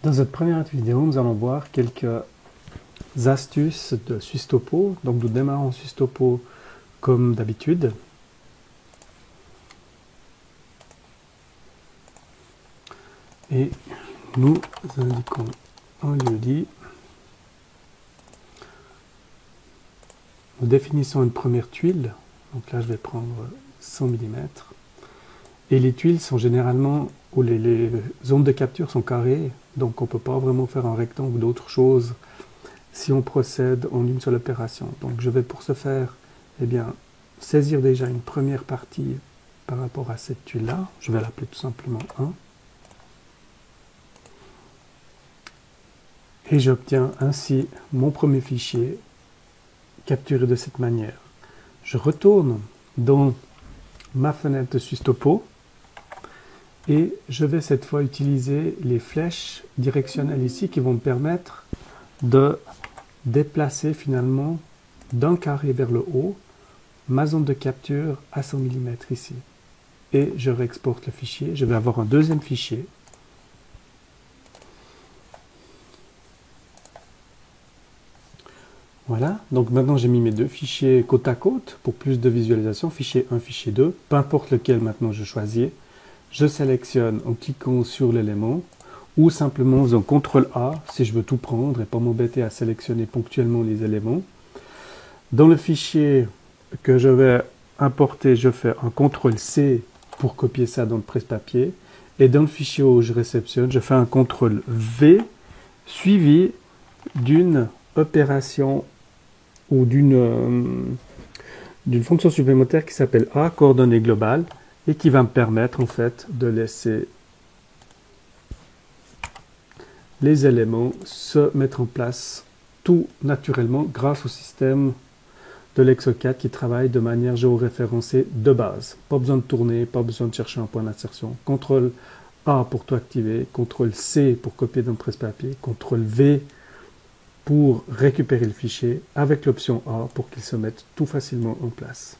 Dans cette première vidéo, nous allons voir quelques astuces de SwissTopo. Donc nous démarrons SwissTopo comme d'habitude. Et nous indiquons un lieu-dit. Nous définissons une première tuile. Donc là, je vais prendre 100 mm. Et les tuiles sont généralement, où les zones de capture sont carrées, donc on ne peut pas vraiment faire un rectangle ou d'autres choses si on procède en une seule opération. Donc je vais pour ce faire, saisir déjà une première partie par rapport à cette tuile-là. Je vais l'appeler tout simplement 1. Et j'obtiens ainsi mon premier fichier capturé de cette manière. Je retourne dans ma fenêtre de SwissTopo et je vais cette fois utiliser les flèches directionnelles ici qui vont me permettre de déplacer finalement d'un carré vers le haut ma zone de capture à 100 mm ici. Et je réexporte le fichier. Je vais avoir un deuxième fichier. Voilà, donc maintenant j'ai mis mes deux fichiers côte à côte pour plus de visualisation, fichier 1, fichier 2, peu importe lequel maintenant je choisis. Je sélectionne en cliquant sur l'élément ou simplement en faisant CTRL A si je veux tout prendre et pas m'embêter à sélectionner ponctuellement les éléments. Dans le fichier que je vais importer, je fais un CTRL C pour copier ça dans le presse-papier. Et dans le fichier où je réceptionne, je fais un CTRL V suivi d'une opération ou d'une fonction supplémentaire qui s'appelle A, coordonnées globales, et qui va me permettre en fait de laisser les éléments se mettre en place tout naturellement grâce au système de l'Exocad qui travaille de manière géoréférencée de base. Pas besoin de tourner, pas besoin de chercher un point d'insertion. CTRL A pour tout activer, CTRL C pour copier dans le presse-papier, CTRL V pour récupérer le fichier avec l'option A pour qu'il se mette tout facilement en place.